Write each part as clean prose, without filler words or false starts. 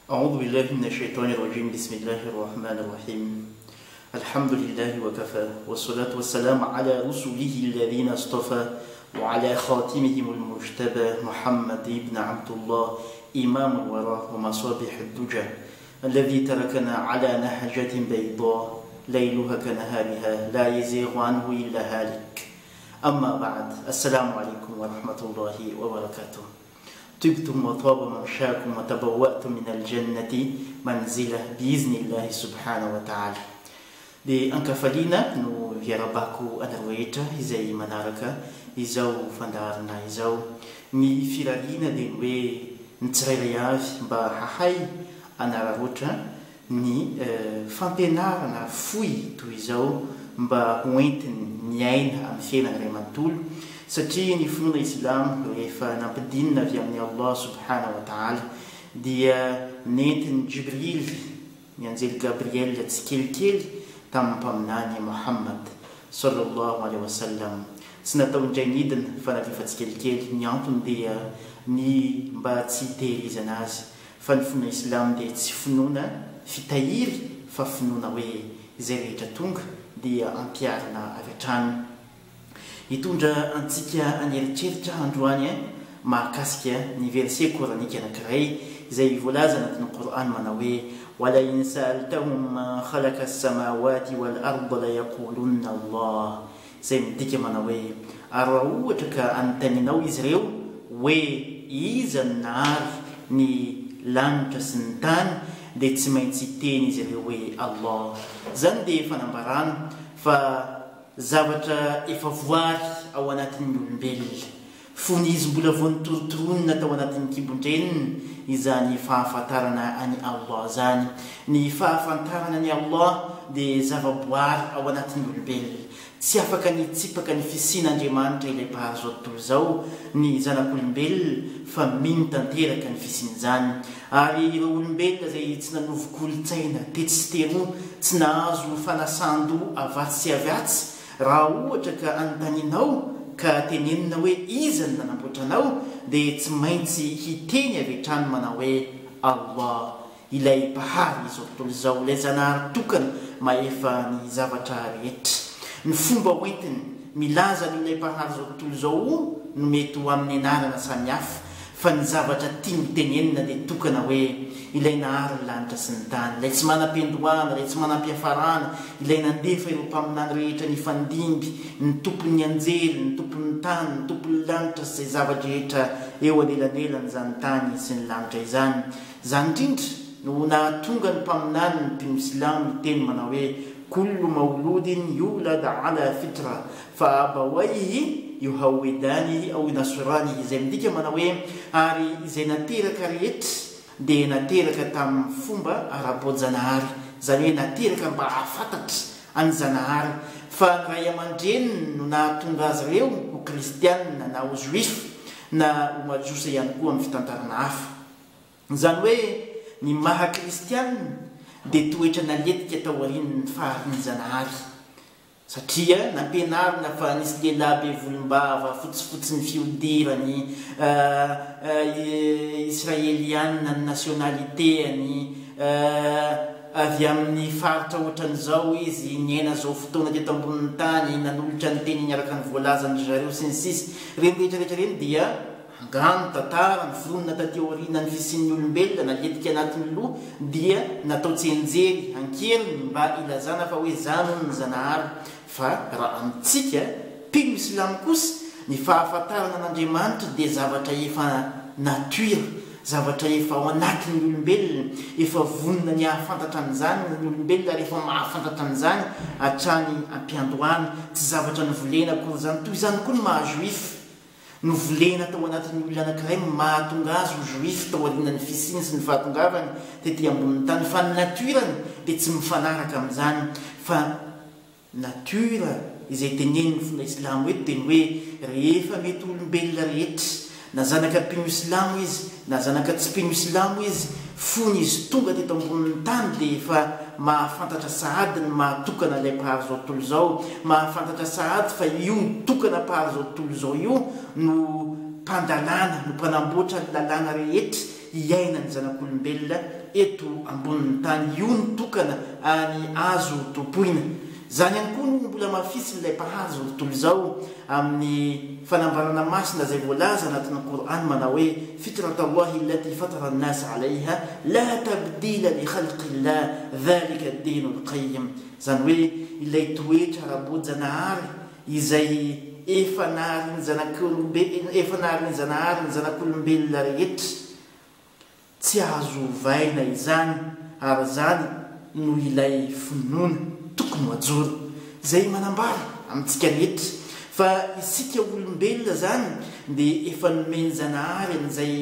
أعوذ بالله من الشيطان الرجيم بسم الله الرحمن الرحيم الحمد لله وكفى والصلاة والسلام على رسله الذين اصطفى وعلى خاتمهم المجتبى محمد بن عبد الله إمام الورى ومصابيح الدجى الذي تركنا على نهجة بيضاء ليلها كنهارها لا يزيغ عنه إلا هالك. أما بعد، السلام عليكم ورحمة الله وبركاته. طبتم وطاب ممشاكم وتبوأتم من الجنة منزلة بإذن الله سبحانه وتعالى. Dia ankafaliana no hiarabako anarrehetra izay manaraka izao fandaharana izao. Ny firaliana dia hoe ny tsirairay avy mba hahay anararoatra ny fampianarana fohy toy izao mba hoentiny ny aina amin'ny fiainana iray manontolo. Satria ny finoana Islamo rehefa nampidinina avy amin'ny Allah subhanahu wa ta'ala dia nentiny Jibril, ny anjely Gabriel tsikelikely tamin'ny mpaminany Muhammad sallallahu alaihi wasallam. Tsy natao indray nidina fa nalefa tsikelikely. Ny antony dia ny mba tsy hitehirizana azy fa ny finoana Islamo dia tsy finoana fitahiry fa finoana hoe izay rehetra tonga dia ampiarina avy hatrany. Hitondra antsika aneritreritra androany mahakasika ny verset koranika anankiray izay voalaza anatin'ny Qur'an manao hoe wala in sa'altahum man khalaqa as-samawati wal arda la yaqulunna Allah. Izay midika manao hoe ary raha ohatra ka anontanianao izy ireo hoe iza ny nahary ny lanitra sy ny tany dia tsy maintsy hiteny izy ireo hoe Allah. Zany dia fanambarana fa zavatra efa voary ao anatin'ny olombelona, fony izy mbola vao nitorotronina tao anatin'ny kibon-dreniny izany fahafantarana any Allah zany. Ny fahafantarana any Allah dia zavaboary ao anatin'ny olombelona, tsy afaka nitsipaka ny fisian'Andriamanitra ilay mpahazo tontolo zao ny zanak'olombelona fa mino tanteraka ny fisian'izany. Ary ireo olombelona izay tsy nanovy kolontsaina tetsy teroa, tsy nahazo fanasan-doha avatsy sy avyatsy, raha ohatra ka anontanianao ka tenenina hoe iza ny nanamboatra anao dia tsy maintsy hiteny avy hatrany manao hoe Allah, ilay mpahary izao tontolo izao, ilay zanahary tokana maefa ny zavatra rehetra. Ny fomba hoentiny milaza n'ilay mpahary izao tontolo izao no mety ho amin'ny anarana samihafa, fa ny zavatra tiany tenenina dia tokana hoe ilay nahary ny lanitra sy ny tany, ilay tsy manam-piandohana, ilay tsy manam-piafarana, ilay nandefa ireo mpaminany rehetra ny fandimby, ny tompon'ny anjely, ny tompon'ny tany, ny tompon'ny lanitra sy izay zavatra rehetra eo anelanelan'izany tany sy ny lanitra izany. Zany indrindra no nahatonga ny mpaminany ny mpino Islamo ny teny manao hoe kullu mauludin yulad ala fitra fa abawaihi yuhawidanihi au nasranihi. Izay midika manao hoe ary izay nateraka rehetra dia nateraka tamin'ny fomba ara-boajanahary, zany hoe nateraka mba hafantatra any zanahary. Fa ny ray aman-dreniny no nahatonga azy ireo ho kristianina na ho juif na ho majosa ihany koa amin'ny fitantarana hafa. Zany hoe ny maha kristianina dia toetra naletika tao aorian'ny faharin'ny zanahary, satria nampianarina fa nisy lehilahy be volombava fotsifotsy ny fiodirany israeliana ny nationalitéany avy amin'ny faritra ohatran'izao izy niaina zao fotoana teto ambonin'ny tany, nanolotra ny teny niaraka ny voalazany zareo sy ny sisy. Reny rehetrarehetra reny dia angano tantara ny vonona taty aoriana ny fisian'ny olombelona naletika anatin'ny loha dia natao tsenjery ankeliny mba ilazana fa hoe zany ny zanahary. Fa raha amintsika mpino Islamo kosa ny fahafantarana an'Andriamanitra dia zavatra efa natoira, zavatra efa ao anatin'ny olombelona, efa vonona ny hahafantatra an'izany ny olombelona rehefa mahafantatra an'izany hatrany ampiandohana. Tsy zavatra novolena akory zany. Toy izany koa ny mahajoif, novolena tao anatin'ny olona anankiray mahatonga azy ho juif tao aorianany fisiany sy ny fahatongavany tetỳ ambonin'ny tany, fa ny natirany dia tsy mifanaraka amin'izany. Fa natura izay teneniny finoana Islamo eto teny hoe rehefa mety olombelona rehetra, na zanaka mpino Islamo izy na zanaka tsy mpino Islamo izy, fony izy tonga teto ambonin'ny tany dia efa mahafantatra sahady ny mahatokana ilay mpahary zao tontolo zao, mahafantatra sahady fa io tokana mpahary zao tontolo zao io no mpandalana, no mpanamboatra ny lalàna rehetra iaina ny zanak'olombelona eto ambonin'ny tany io ny tokana any azo topoina zany ihany koa no mbola mafisy ilay mpahazo tontolo izao amin'ny fanambarana masina zay voalaza anatin'ny Qur'an manao hoe fitratallahi allati fatara an-nas alayha la tabdila li khalqillah dhalika ad-dinul qayyim zany hoe ilay toetra ara-boajanahary izay efa naharin'ny zanak'olombelona rehetra tsy azo vaina izany ary zany no ilay finoana tokony ho ajoro zay manambara amintsika rehetra fa isika olombelona zany dia efa nomeny zanahary an'izay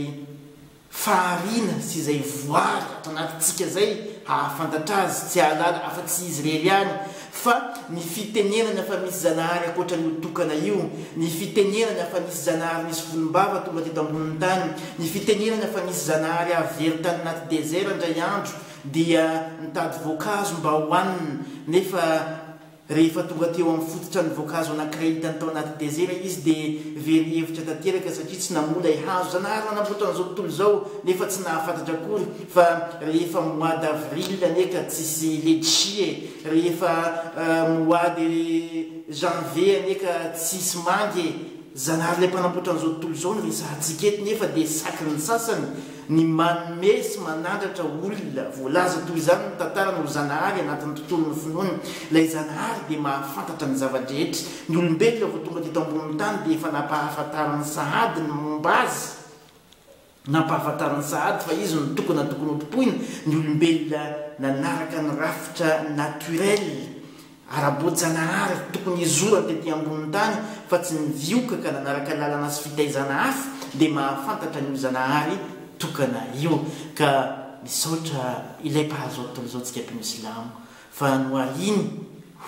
faharina sy izay voary ato anatintsika zay hahafantatra azy tsy ahalala afa-tsy izy rery ihany fa ny fitenenana fa misy zanahary akoatra ny tokana io ny fitenenana fa misy zanahary misy volombava tonga teto ambonin'ny tany ny fitenenana fa misy zanahary avery tany anaty dezera indray andro dia mitady voankazo mba hohanina nefa rehefa tonga teo amin'ny fototra ny voankazo anankiray hitany tao anaty dezera izy dia very hevitra tanteraka satria tsy namola ihazo zanahary nanamboatra an'izao tontolo izao nefa tsy nahafantatra akory fa rehefa mois d'avril neka tsisy letchie rehefa mois de janvier neka tsisy mange zanahary ilay mpanamboatra an'izao tontolo izao no resahantsika eto nefa dia saky ny sasany ny manome sy manandratra olona voalaza toy izany ny tantara no zanahary anatin'ny tontolo ny finoana ilay zanahary dia mahafantatra ny zava-drehetra ny olombelona vao tonga teto ambonin'ny tany dia efa nampahafantarany sahady ny momba azy nampahafantarany sahady fa izy no tokony hotopoina ny olombelona nanaraka ny rafitra naturel ara-boajanahary tokony izorany tetỳ ambonin'ny tany fa tsy nivioka ka nanaraka lalana sy fitaizana hafa dia mahafantatra ny zanahary tokana io ka misaotra ilay mpahazo tontolo izao tsika mpino silamo fa noariny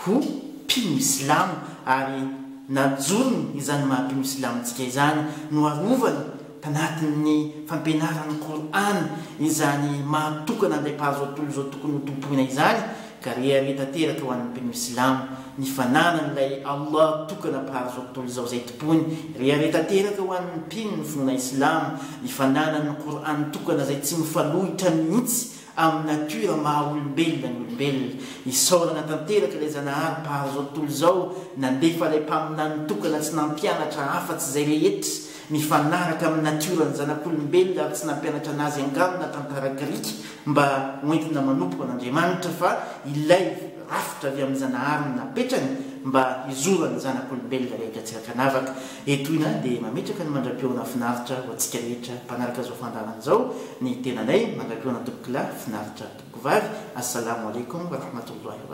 ho mpino silamo ary najorony izany mahampino silamontsika izany noarovany tanatin'ny fampianaran'ny Qur'an izany mahatokana ilay mpahazo tontolo izao tokony ho tompoina izany ka reharetanteraka ho an'ny mpino silamo ny fananan'ilay Allah tokana mpahazo tontolo izao zay tompony reharetanteraka ho an'ny mpino ny finoana islamo ny fananan'ny Qur'an tokana zay tsy mifalohitra mihitsy amin'ny natura maha olombelona ny olombelona isaorana tanteraka ilay zanahary mpahazo tontolo izao nandefa ilay mpaminany tokana tsy nampianatra hafa-tsy zay rehetra mifanaraka amin'ny natura ny zanak'olombelona ary tsy nampianatra anazy angamina tantara grika mba hoentina manompoka an'Andriamanitra fa ilay rafitra avy amin'ny zanahary napetrany mba izorany zanak'olombelona rehetra tsirakanavaka etoina dia mametraka ny mandra-pioana finaritra ho antsika rehetra mpanaraka zao fandarana izao ny tenanay mandra-pioana tobokila finaritra toboko vavy assalamu alaikum wa rahmatullahi